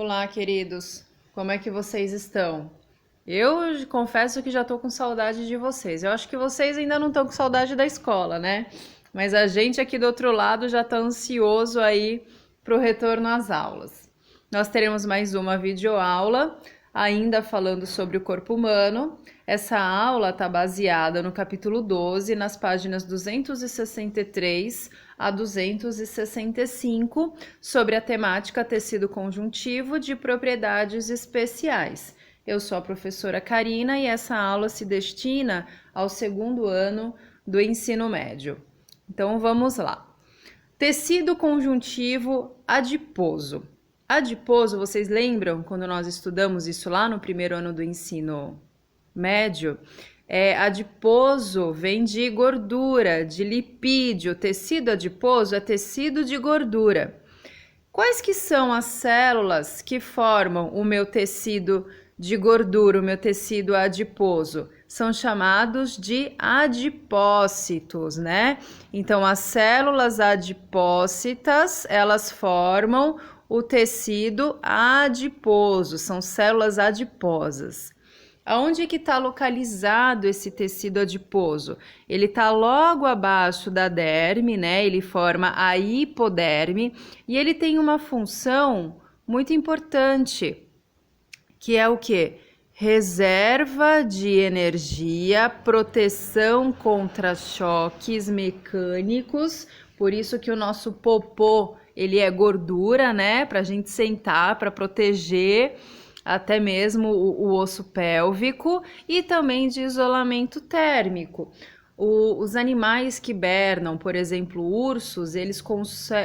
Olá, queridos. Como é que vocês estão? Eu confesso que já tô com saudade de vocês. Eu acho que vocês ainda não estão com saudade da escola, né? Mas a gente aqui do outro lado já tá ansioso aí pro retorno às aulas. Nós teremos mais uma videoaula, ainda falando sobre o corpo humano. Essa aula está baseada no capítulo 12, nas páginas 263 a 265, sobre a temática tecido conjuntivo de propriedades especiais. Eu sou a professora Karina e essa aula se destina ao segundo ano do ensino médio. Então vamos lá. Tecido conjuntivo adiposo. Adiposo, vocês lembram quando nós estudamos isso lá no primeiro ano do ensino médio? Adiposo vem de gordura, de lipídio. Tecido adiposo é tecido de gordura. Quais que são as células que formam o meu tecido de gordura, o meu tecido adiposo? São chamados de adipócitos, né? Então, as células adipócitas, elas formam o tecido adiposo, são células adiposas. Aonde que está localizado esse tecido adiposo? Ele está logo abaixo da derme, né? Ele forma a hipoderme e ele tem uma função muito importante, que é o quê? Reserva de energia, proteção contra choques mecânicos, por isso que o nosso popô, ele é gordura, né? Para a gente sentar, para proteger até mesmo o osso pélvico e também de isolamento térmico. Os animais que hibernam, por exemplo, ursos, eles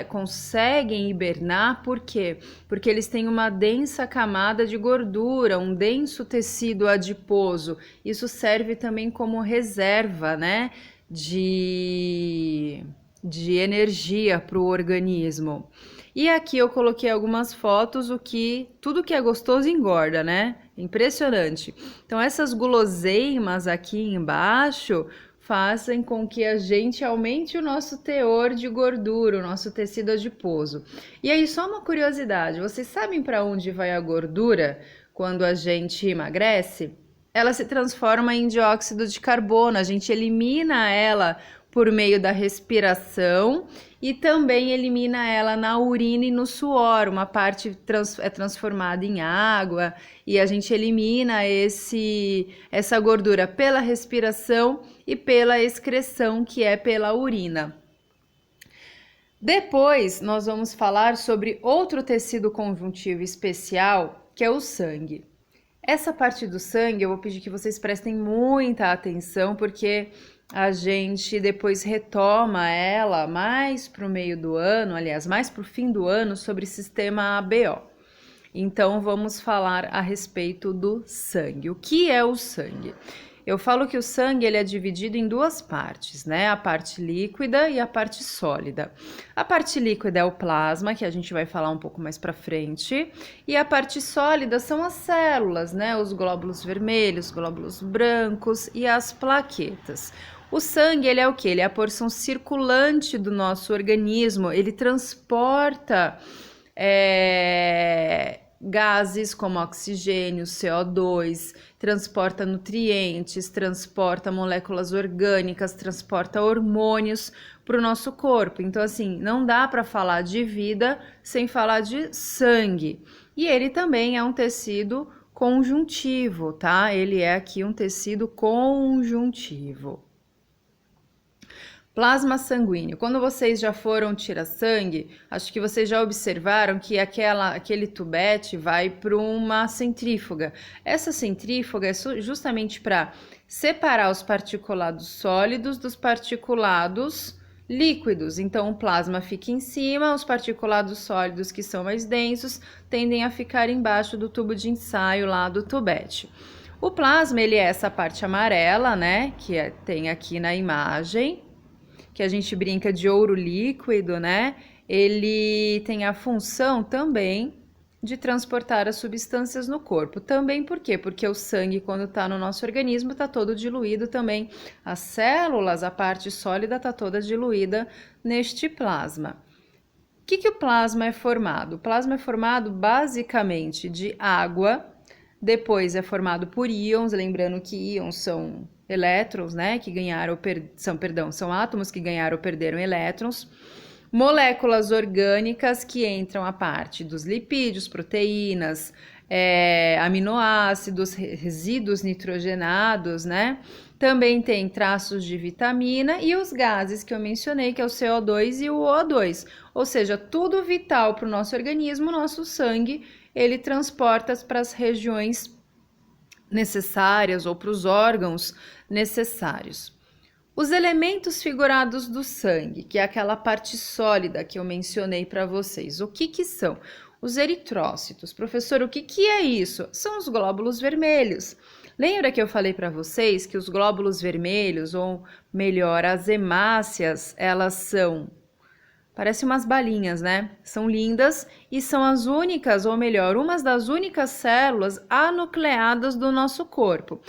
conseguem hibernar, por quê? Porque eles têm uma densa camada de gordura, um denso tecido adiposo. Isso serve também como reserva, né, de energia para o organismo. E aqui eu coloquei algumas fotos, tudo que é gostoso engorda, né? Impressionante. Então essas guloseimas aqui embaixo fazem com que a gente aumente o nosso teor de gordura, o nosso tecido adiposo. E aí só uma curiosidade, vocês sabem para onde vai a gordura quando a gente emagrece? Ela se transforma em dióxido de carbono, a gente elimina ela por meio da respiração e também elimina ela na urina e no suor. Uma parte é transformada em água e a gente elimina essa gordura pela respiração e pela excreção, que é pela urina. Depois nós vamos falar sobre outro tecido conjuntivo especial, que é o sangue. Essa parte do sangue eu vou pedir que vocês prestem muita atenção, porque a gente depois retoma ela mais para o meio do ano, aliás, mais para o fim do ano, sobre sistema ABO. Então, vamos falar a respeito do sangue. O que é o sangue? Eu falo que o sangue ele é dividido em duas partes, né? A parte líquida e a parte sólida. A parte líquida é o plasma, que a gente vai falar um pouco mais para frente, e a parte sólida são as células, né? Os glóbulos vermelhos, glóbulos brancos e as plaquetas. O sangue, ele é o quê? Ele é a porção circulante do nosso organismo, ele transporta gases como oxigênio, CO2, transporta nutrientes, transporta moléculas orgânicas, transporta hormônios para o nosso corpo. Então, assim, não dá para falar de vida sem falar de sangue. E ele também é um tecido conjuntivo, tá? Ele é aqui um tecido conjuntivo. Plasma sanguíneo. Quando vocês já foram tirar sangue, acho que vocês já observaram que aquele tubete vai para uma centrífuga. Essa centrífuga é justamente para separar os particulados sólidos dos particulados líquidos. Então, o plasma fica em cima, os particulados sólidos, que são mais densos, tendem a ficar embaixo do tubo de ensaio lá do tubete. O plasma, ele é essa parte amarela, né, que tem aqui na imagem, que a gente brinca de ouro líquido, né? Ele tem a função também de transportar as substâncias no corpo. Também por quê? Porque o sangue, quando está no nosso organismo, está todo diluído também. As células, a parte sólida, está toda diluída neste plasma. O que o plasma é formado? O plasma é formado basicamente de água, depois é formado por íons, lembrando que íons são elétrons, né, que ganharam, são átomos que ganharam ou perderam elétrons, moléculas orgânicas que entram a parte dos lipídios, proteínas, aminoácidos, resíduos nitrogenados, né? Também tem traços de vitamina e os gases que eu mencionei, que é o CO2 e o O2. Ou seja, tudo vital para o nosso organismo, nosso sangue, ele transporta para as regiões necessárias ou para os órgãos necessários. Os elementos figurados do sangue, que é aquela parte sólida que eu mencionei para vocês, o que são? Os eritrócitos. Professor, o que é isso? São os glóbulos vermelhos. Lembra que eu falei para vocês que os glóbulos vermelhos, ou melhor, as hemácias, elas são, parecem umas balinhas, né? São lindas e são as únicas, ou melhor, umas das únicas células anucleadas do nosso corpo.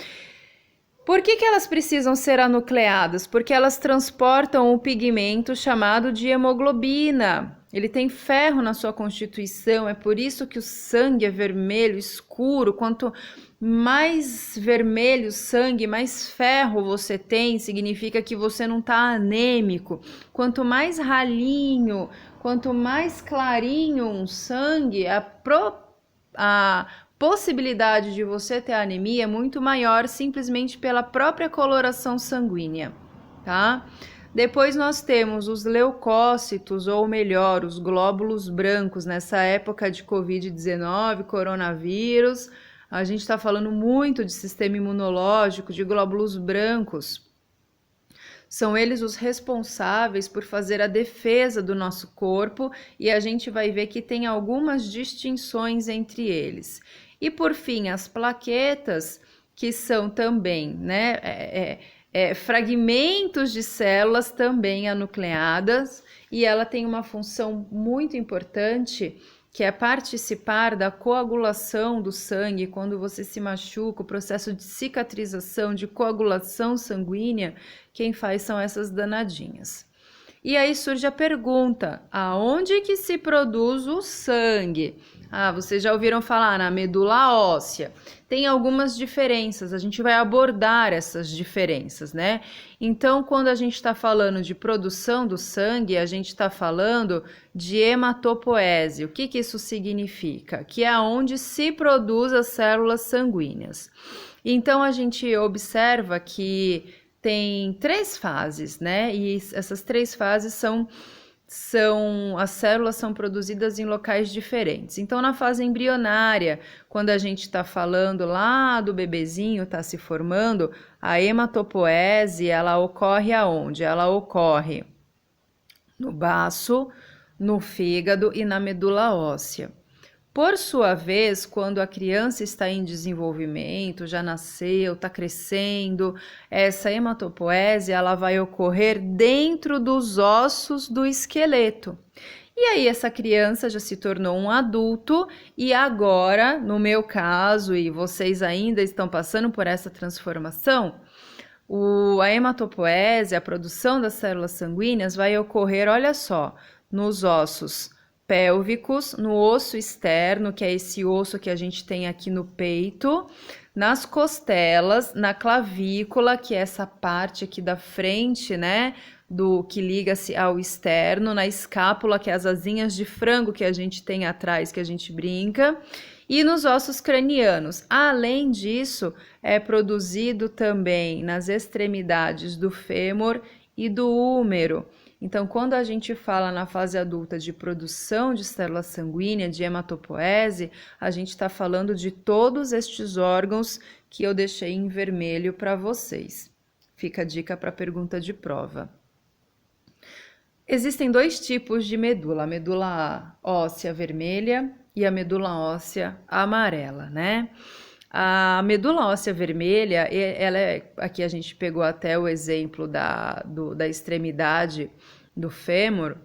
Por que elas precisam ser anucleadas? Porque elas transportam um pigmento chamado de hemoglobina. Ele tem ferro na sua constituição, é por isso que o sangue é vermelho escuro. Quanto mais vermelho o sangue, mais ferro você tem, significa que você não está anêmico. Quanto mais ralinho, quanto mais clarinho um sangue, a possibilidade de você ter anemia é muito maior simplesmente pela própria coloração sanguínea, tá? Depois nós temos os leucócitos, ou melhor, os glóbulos brancos. Nessa época de Covid-19, coronavírus, a gente está falando muito de sistema imunológico, de glóbulos brancos. São eles os responsáveis por fazer a defesa do nosso corpo e a gente vai ver que tem algumas distinções entre eles. E por fim, as plaquetas, que são também, né, fragmentos de células também anucleadas, e ela tem uma função muito importante, que é participar da coagulação do sangue. Quando você se machuca, o processo de cicatrização, de coagulação sanguínea, quem faz são essas danadinhas. E aí surge a pergunta, aonde que se produz o sangue? Vocês já ouviram falar na medula óssea. Tem algumas diferenças, a gente vai abordar essas diferenças, né? Então, quando a gente está falando de produção do sangue, a gente está falando de hematopoese. O que isso significa? Que é onde se produz as células sanguíneas. Então, a gente observa que tem 3 fases, né? E essas 3 fases as células são produzidas em locais diferentes. Então, na fase embrionária, quando a gente está falando lá do bebezinho, está se formando, a hematopoese, ela ocorre aonde? Ela ocorre no baço, no fígado e na medula óssea. Por sua vez, quando a criança está em desenvolvimento, já nasceu, está crescendo, essa hematopoese ela vai ocorrer dentro dos ossos do esqueleto. E aí essa criança já se tornou um adulto e agora, no meu caso, e vocês ainda estão passando por essa transformação, a hematopoese, a produção das células sanguíneas vai ocorrer, olha só, nos ossos pélvicos, no osso externo, que é esse osso que a gente tem aqui no peito, nas costelas, na clavícula, que é essa parte aqui da frente, né, do que liga-se ao externo, na escápula, que é as asinhas de frango que a gente tem atrás, que a gente brinca, e nos ossos cranianos. Além disso, é produzido também nas extremidades do fêmur e do húmero. Então, quando a gente fala na fase adulta de produção de célula sanguínea, de hematopoese, a gente está falando de todos estes órgãos que eu deixei em vermelho para vocês. Fica a dica para a pergunta de prova. Existem 2 tipos de medula, a medula óssea vermelha e a medula óssea amarela, né? A medula óssea vermelha, aqui a gente pegou até o exemplo da extremidade do fêmur.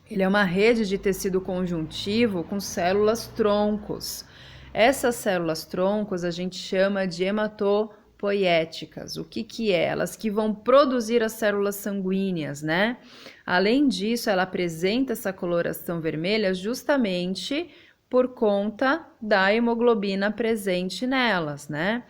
Ele é uma rede de tecido conjuntivo com células troncos. Essas células troncos a gente chama de hematopoiéticas. O que é? Elas que vão produzir as células sanguíneas, né? Além disso, ela apresenta essa coloração vermelha justamente por conta da hemoglobina presente nelas, né?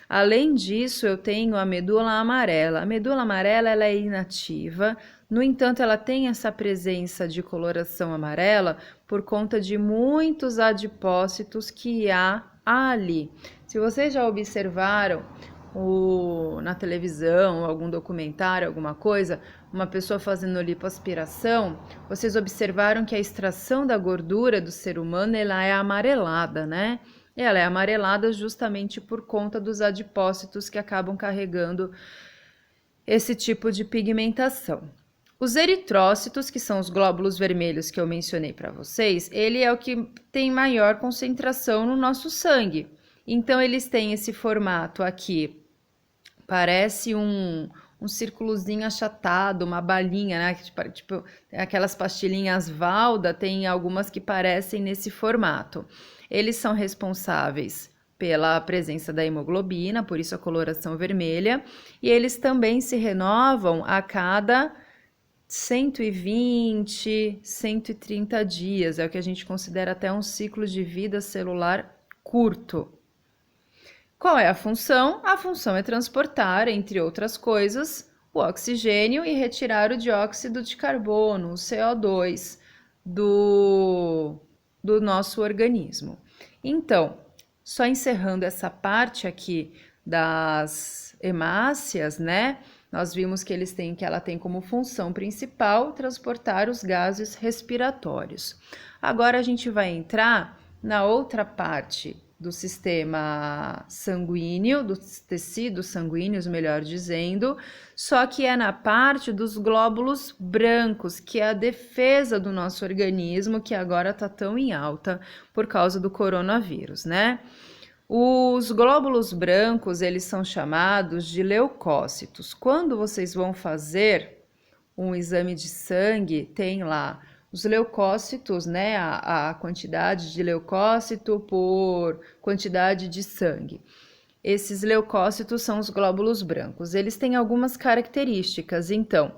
Além disso, eu tenho a medula amarela. A medula amarela ela é inativa, no entanto, ela tem essa presença de coloração amarela por conta de muitos adipócitos que há ali. Se vocês já observaram na televisão, algum documentário, alguma coisa, uma pessoa fazendo lipoaspiração, vocês observaram que a extração da gordura do ser humano ela é amarelada, né? Ela é amarelada justamente por conta dos adipócitos que acabam carregando esse tipo de pigmentação. Os eritrócitos, que são os glóbulos vermelhos que eu mencionei para vocês, ele é o que tem maior concentração no nosso sangue. Então, eles têm esse formato aqui, parece um círculozinho achatado, uma balinha, né? Tipo, aquelas pastilhinhas Valda, tem algumas que parecem nesse formato. Eles são responsáveis pela presença da hemoglobina, por isso a coloração vermelha, e eles também se renovam a cada 120, 130 dias, é o que a gente considera até um ciclo de vida celular curto. Qual é a função? A função é transportar, entre outras coisas, o oxigênio e retirar o dióxido de carbono, o CO2, do nosso organismo. Então, só encerrando essa parte aqui das hemácias, né? Nós vimos que ela tem como função principal transportar os gases respiratórios. Agora a gente vai entrar na outra parte do sistema sanguíneo, dos tecidos sanguíneos, melhor dizendo, só que é na parte dos glóbulos brancos, que é a defesa do nosso organismo, que agora está tão em alta por causa do coronavírus, né? Os glóbulos brancos, eles são chamados de leucócitos. Quando vocês vão fazer um exame de sangue, tem lá os leucócitos, né? A quantidade de leucócito por quantidade de sangue. Esses leucócitos são os glóbulos brancos. Eles têm algumas características, então,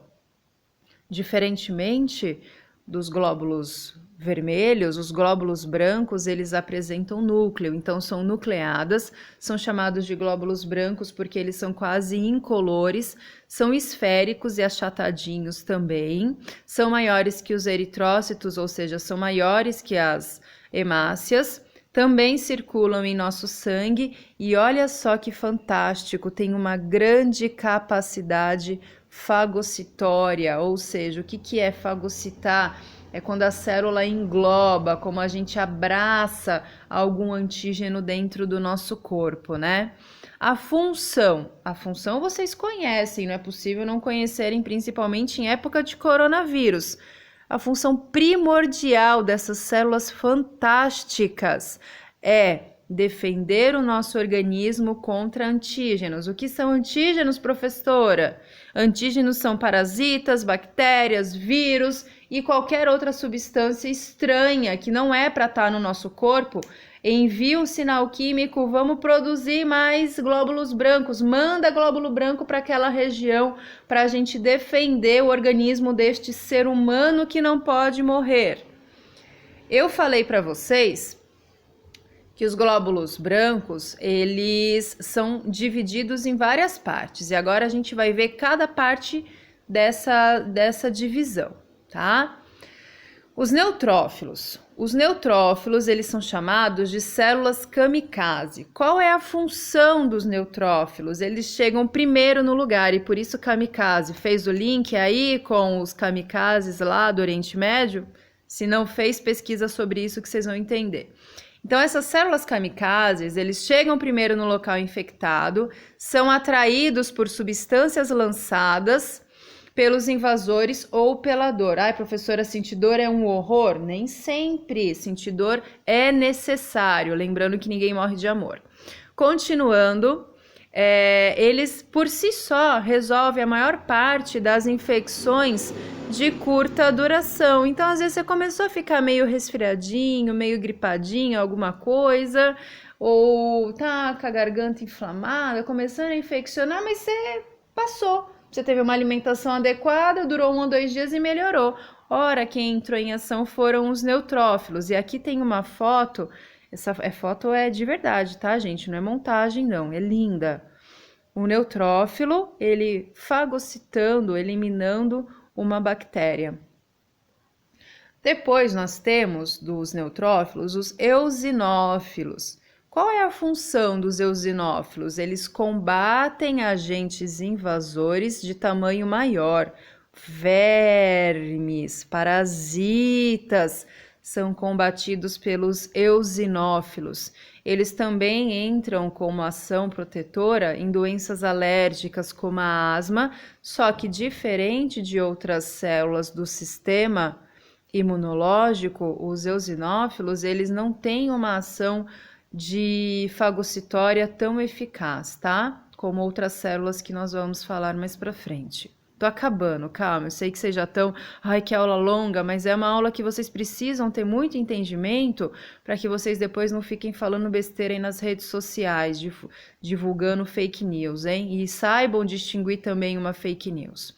diferentemente dos glóbulos vermelhos, os glóbulos brancos, eles apresentam núcleo, então são nucleadas, são chamados de glóbulos brancos porque eles são quase incolores, são esféricos e achatadinhos também, são maiores que os eritrócitos, ou seja, são maiores que as hemácias, também circulam em nosso sangue e olha só que fantástico, tem uma grande capacidade fagocitória, ou seja, o que é fagocitar? É quando a célula engloba, como a gente abraça algum antígeno dentro do nosso corpo, né? A função vocês conhecem, não é possível não conhecerem, principalmente em época de coronavírus. A função primordial dessas células fantásticas é defender o nosso organismo contra antígenos. O que são antígenos, professora? Antígenos são parasitas, bactérias, vírus e qualquer outra substância estranha que não é para estar no nosso corpo. Envia um sinal químico, vamos produzir mais glóbulos brancos, manda glóbulo branco para aquela região para a gente defender o organismo deste ser humano que não pode morrer. Eu falei para vocês que os glóbulos brancos, eles são divididos em várias partes, e agora a gente vai ver cada parte dessa divisão, tá? Os neutrófilos, eles são chamados de células kamikaze. Qual é a função dos neutrófilos? Eles chegam primeiro no lugar e por isso kamikaze. Fez o link aí com os kamikazes lá do Oriente Médio? Se não fez, pesquisa sobre isso que vocês vão entender. Então, essas células kamikazes, eles chegam primeiro no local infectado, são atraídos por substâncias lançadas pelos invasores ou pela dor. Ai, professora, sentir dor é um horror? Nem sempre. Sentir dor é necessário. Lembrando que ninguém morre de amor. Continuando, eles por si só resolvem a maior parte das infecções de curta duração. Então, às vezes, você começou a ficar meio resfriadinho, meio gripadinho, alguma coisa, ou tá com a garganta inflamada, começando a infeccionar, mas você passou. você teve uma alimentação adequada, durou 1 ou 2 dias e melhorou. Ora, quem entrou em ação foram os neutrófilos. E aqui tem uma foto, essa foto é de verdade, tá, gente? Não é montagem, não, é linda. O neutrófilo, ele fagocitando, eliminando uma bactéria. Depois nós temos dos neutrófilos os eosinófilos. Qual é a função dos eosinófilos? Eles combatem agentes invasores de tamanho maior. Vermes, parasitas são combatidos pelos eosinófilos. Eles também entram como ação protetora em doenças alérgicas como a asma, só que diferente de outras células do sistema imunológico, os eosinófilos, eles não têm uma ação de fagocitória tão eficaz, tá? Como outras células que nós vamos falar mais pra frente. Tô acabando, calma, eu sei que vocês já estão, ai, que aula longa, mas é uma aula que vocês precisam ter muito entendimento para que vocês depois não fiquem falando besteira aí nas redes sociais, divulgando fake news, hein? E saibam distinguir também uma fake news.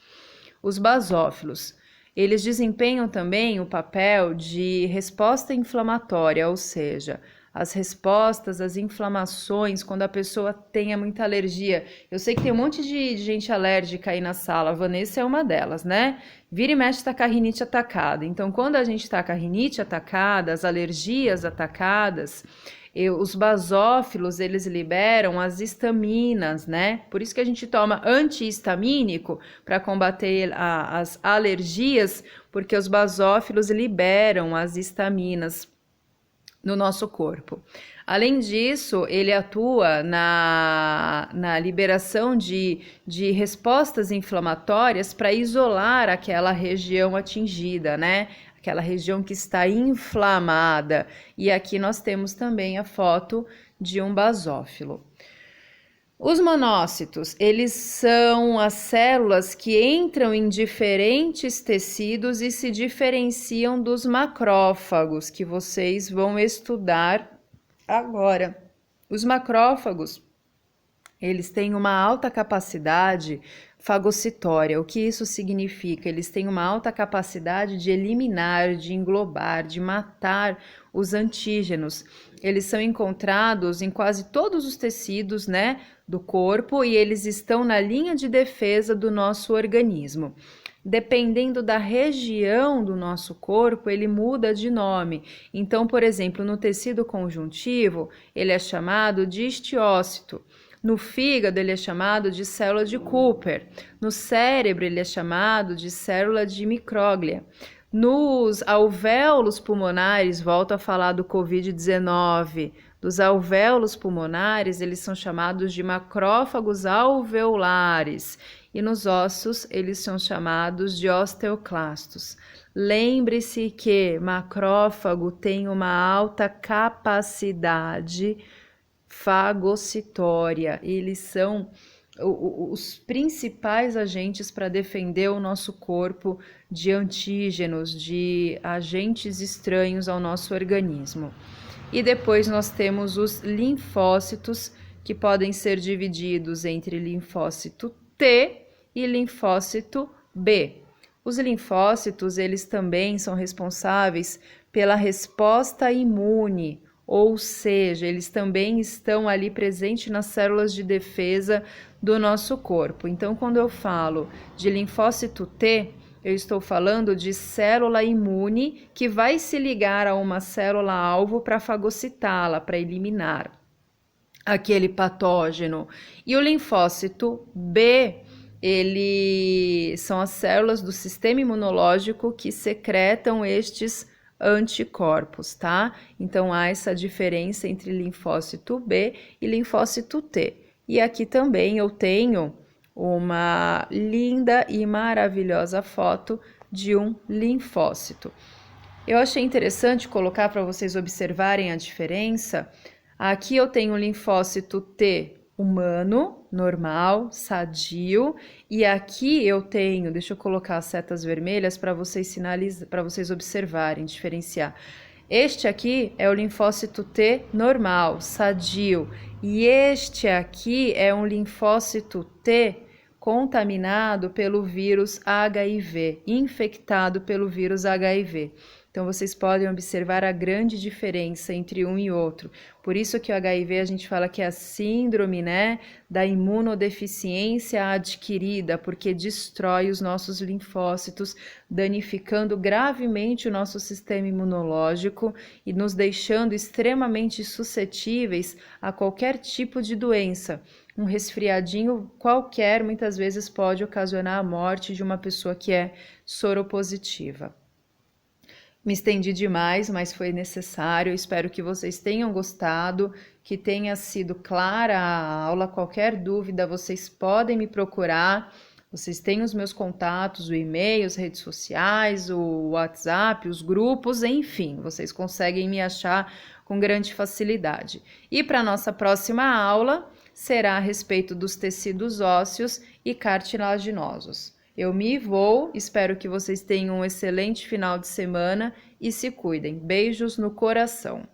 Os basófilos, eles desempenham também o papel de resposta inflamatória, ou seja, as respostas, as inflamações, quando a pessoa tenha muita alergia. Eu sei que tem um monte de gente alérgica aí na sala, a Vanessa é uma delas, né? Vira e mexe tá com a rinite atacada. Então, quando a gente tá com a rinite atacada, as alergias atacadas, os basófilos, eles liberam as histaminas, né? Por isso que a gente toma antihistamínico para combater as alergias, porque os basófilos liberam as histaminas no nosso corpo. Além disso, ele atua na liberação de respostas inflamatórias para isolar aquela região atingida, né? Aquela região que está inflamada. E aqui nós temos também a foto de um basófilo. Os monócitos, eles são as células que entram em diferentes tecidos e se diferenciam dos macrófagos, que vocês vão estudar agora. Os macrófagos, eles têm uma alta capacidade fagocitória. O que isso significa? Eles têm uma alta capacidade de eliminar, de englobar, de matar os antígenos. Eles são encontrados em quase todos os tecidos, né, do corpo, e eles estão na linha de defesa do nosso organismo. Dependendo da região do nosso corpo, ele muda de nome. Então, por exemplo, no tecido conjuntivo, ele é chamado de histiócito. No fígado, ele é chamado de célula de Cooper. No cérebro, ele é chamado de célula de micróglia. Nos alvéolos pulmonares, volto a falar do Covid-19, dos alvéolos pulmonares, eles são chamados de macrófagos alveolares. E nos ossos, eles são chamados de osteoclastos. Lembre-se que macrófago tem uma alta capacidade fagocitória. Eles são os principais agentes para defender o nosso corpo de antígenos, de agentes estranhos ao nosso organismo. E depois nós temos os linfócitos, que podem ser divididos entre linfócito T e linfócito B. Os linfócitos, eles também são responsáveis pela resposta imune, ou seja, eles também estão ali presentes nas células de defesa do nosso corpo. Então, quando eu falo de linfócito T, eu estou falando de célula imune que vai se ligar a uma célula-alvo para fagocitá-la, para eliminar aquele patógeno. E o linfócito B, são as células do sistema imunológico que secretam estes anticorpos, tá? Então, há essa diferença entre linfócito B e linfócito T. E aqui também eu tenho uma linda e maravilhosa foto de um linfócito. Eu achei interessante colocar para vocês observarem a diferença. Aqui eu tenho o linfócito T humano, normal, sadio, e aqui eu tenho, deixa eu colocar as setas vermelhas para vocês para vocês observarem, diferenciar. Este aqui é o linfócito T normal, sadio, e este aqui é um linfócito T contaminado pelo vírus HIV, infectado pelo vírus HIV. Então, vocês podem observar a grande diferença entre um e outro. Por isso que o HIV a gente fala que é a síndrome, né, da imunodeficiência adquirida, porque destrói os nossos linfócitos, danificando gravemente o nosso sistema imunológico e nos deixando extremamente suscetíveis a qualquer tipo de doença. Um resfriadinho qualquer muitas vezes pode ocasionar a morte de uma pessoa que é soropositiva. Me estendi demais, mas foi necessário. Espero que vocês tenham gostado, que tenha sido clara a aula. Qualquer dúvida, vocês podem me procurar. Vocês têm os meus contatos, o e-mail, as redes sociais, o WhatsApp, os grupos, enfim, vocês conseguem me achar com grande facilidade. E para a nossa próxima aula será a respeito dos tecidos ósseos e cartilaginosos. Eu me vou, espero que vocês tenham um excelente final de semana e se cuidem. Beijos no coração.